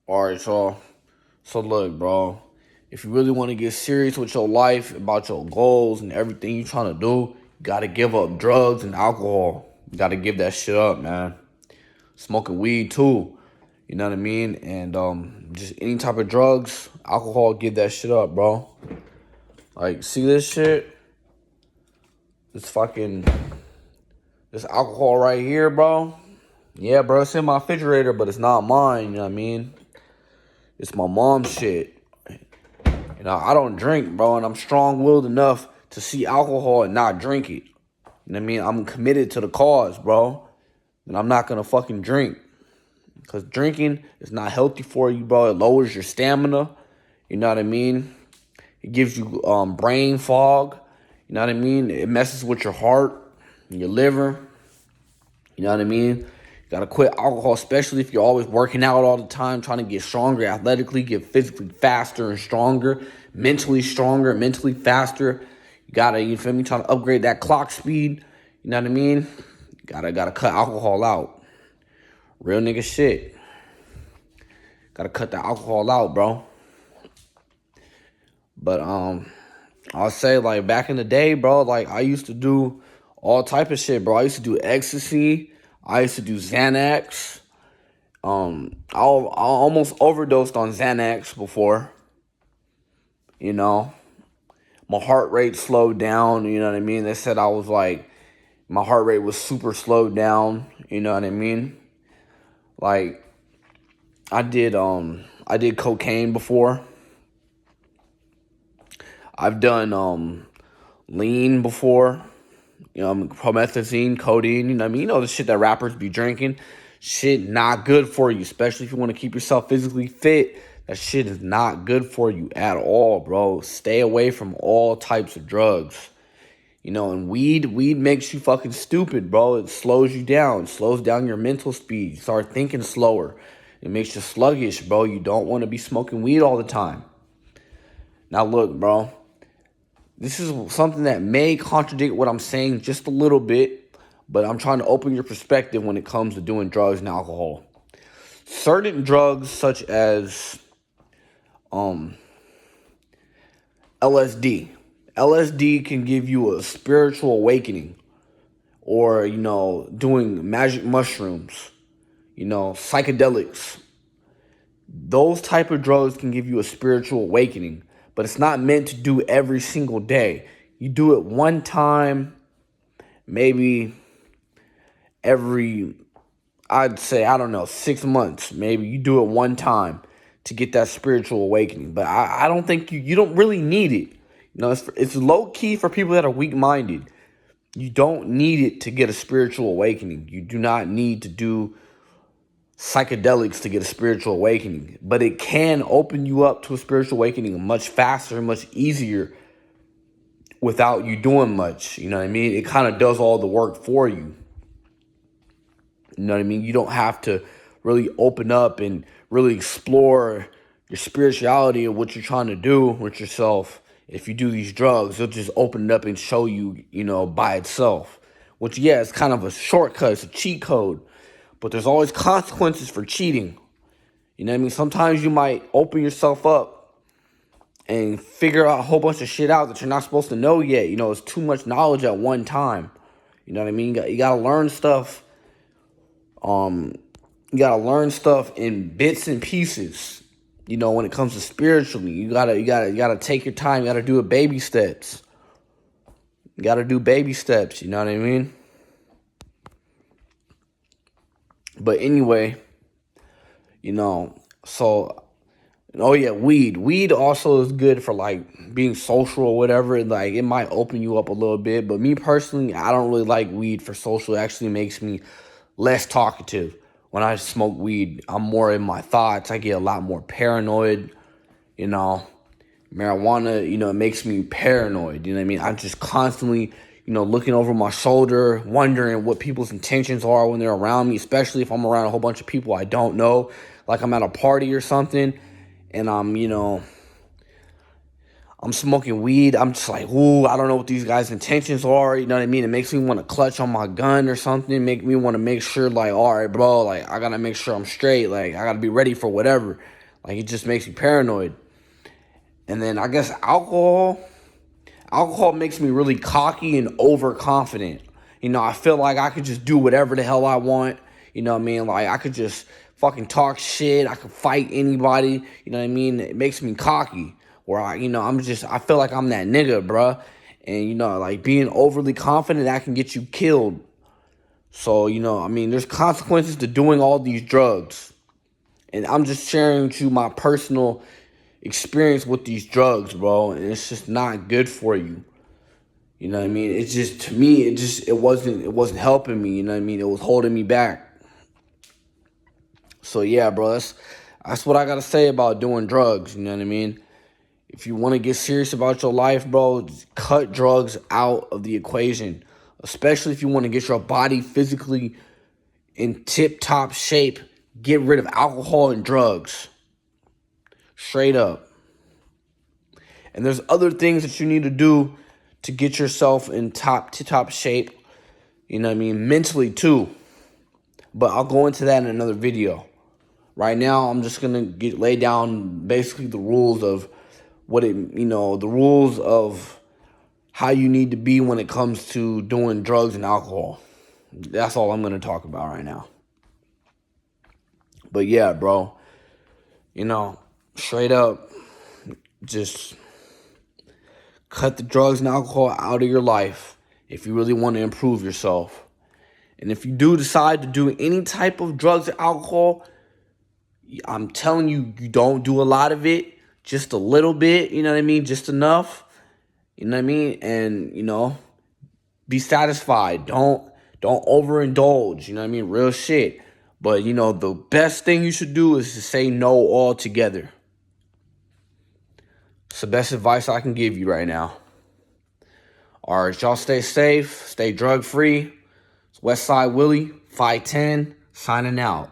All right, y'all. So look, bro. If you really want to get serious with your life, about your goals and everything you're trying to do, you gotta give up drugs and alcohol. You gotta give that shit up, man. Smoking weed too. You know what I mean? And just any type of drugs, alcohol, give that shit up, bro. Like, see this shit? This fucking this alcohol right here, bro. Yeah, bro, it's in my refrigerator, but it's not mine, you know what I mean? It's my mom's shit. You know, I don't drink, bro, and I'm strong-willed enough to see alcohol and not drink it. You know what I mean? I'm committed to the cause, bro. And I'm not gonna fucking drink. Because drinking is not healthy for you, bro. It lowers your stamina. You know what I mean? It gives you brain fog. You know what I mean? It messes with your heart and your liver. You know what I mean? You gotta quit alcohol, especially if you're always working out all the time, trying to get stronger athletically, get physically faster and stronger, mentally faster. You gotta, you feel me, trying to upgrade that clock speed. You know what I mean? You gotta cut alcohol out. Real nigga shit. Gotta cut the alcohol out, bro. But I'll say, like, back in the day, bro, like, I used to do all type of shit, bro. I used to do ecstasy. I used to do Xanax. I almost overdosed on Xanax before. You know, my heart rate slowed down. You know what I mean? They said I was like, my heart rate was super slowed down. You know what I mean? Like, I did cocaine before. I've done lean before. You know, promethazine, codeine, you know what I mean? You know the shit that rappers be drinking. Shit not good for you, especially if you want to keep yourself physically fit. That shit is not good for you at all, bro. Stay away from all types of drugs. You know, and weed makes you fucking stupid, bro. It slows you down. It slows down your mental speed. You start thinking slower. It makes you sluggish, bro. You don't want to be smoking weed all the time. Now look, bro. This is something that may contradict what I'm saying just a little bit, but I'm trying to open your perspective when it comes to doing drugs and alcohol. Certain drugs such as LSD. LSD can give you a spiritual awakening, or, you know, doing magic mushrooms, you know, psychedelics. Those type of drugs can give you a spiritual awakening, but it's not meant to do every single day. You do it one time, maybe every, I'd say, I don't know, 6 months. Maybe you do it one time to get that spiritual awakening. But I don't think you don't really need it. You know, it's low key for people that are weak minded. You don't need it to get a spiritual awakening. You do not need to do psychedelics to get a spiritual awakening, but it can open you up to a spiritual awakening much faster, much easier without you doing much. You know what I mean? It kind of does all the work for you. You know what I mean? You don't have to really open up and really explore your spirituality and what you're trying to do with yourself. If you do these drugs, it'll just open it up and show you, you know, by itself. Which, yeah, it's kind of a shortcut. It's a cheat code. But there's always consequences for cheating. You know what I mean? Sometimes you might open yourself up and figure out a whole bunch of shit out that you're not supposed to know yet. You know, it's too much knowledge at one time. You know what I mean? You gotta learn stuff. You gotta learn stuff in bits and pieces. You know, when it comes to spiritually, you gotta take your time. You gotta do it baby steps. You gotta do baby steps. You know what I mean? But anyway, you know, so, oh yeah, weed. Weed also is good for, like, being social or whatever. Like, it might open you up a little bit. But me personally, I don't really like weed for social. It actually makes me less talkative. When I smoke weed, I'm more in my thoughts. I get a lot more paranoid, you know. Marijuana, you know, it makes me paranoid. You know what I mean? I'm just constantly, you know, looking over my shoulder, wondering what people's intentions are when they're around me, especially if I'm around a whole bunch of people I don't know. Like, I'm at a party or something, and I'm I'm smoking weed, I'm just like, ooh, I don't know what these guys' intentions are, you know what I mean? It makes me want to clutch on my gun or something, make me want to make sure, like, all right, bro, like, I gotta make sure I'm straight, like, I gotta be ready for whatever. Like, it just makes me paranoid. And then I guess alcohol makes me really cocky and overconfident. You know, I feel like I could just do whatever the hell I want. You know what I mean? Like, I could just fucking talk shit. I could fight anybody. You know what I mean? It makes me cocky. Where I feel like I'm that nigga, bruh. And, you know, like, being overly confident, that can get you killed. So, you know, I mean, there's consequences to doing all these drugs. And I'm just sharing with you my personal experience with these drugs, bro. And it's just not good for you. You know what I mean? It's just, to me, it wasn't helping me. You know what I mean? It was holding me back. So yeah, bro, that's what I gotta say about doing drugs. You know what I mean? If you want to get serious about your life, bro, just cut drugs out of the equation. Especially if you want to get your body physically in tip-top shape, get rid of alcohol and drugs. Straight up. And there's other things that you need to do to get yourself in top shape. You know what I mean? Mentally too. But I'll go into that in another video. Right now, I'm just gonna lay down basically the rules of the rules of how you need to be when it comes to doing drugs and alcohol. That's all I'm gonna talk about right now. But yeah, bro, you know, straight up, just cut the drugs and alcohol out of your life if you really want to improve yourself. And if you do decide to do any type of drugs or alcohol, I'm telling you, you don't do a lot of it, just a little bit, you know what I mean? Just enough, you know what I mean? And, you know, be satisfied. Don't overindulge, you know what I mean? Real shit. But, you know, the best thing you should do is to say no altogether. It's the best advice I can give you right now. All right, y'all stay safe, stay drug-free. It's Westside Willie, 510, signing out.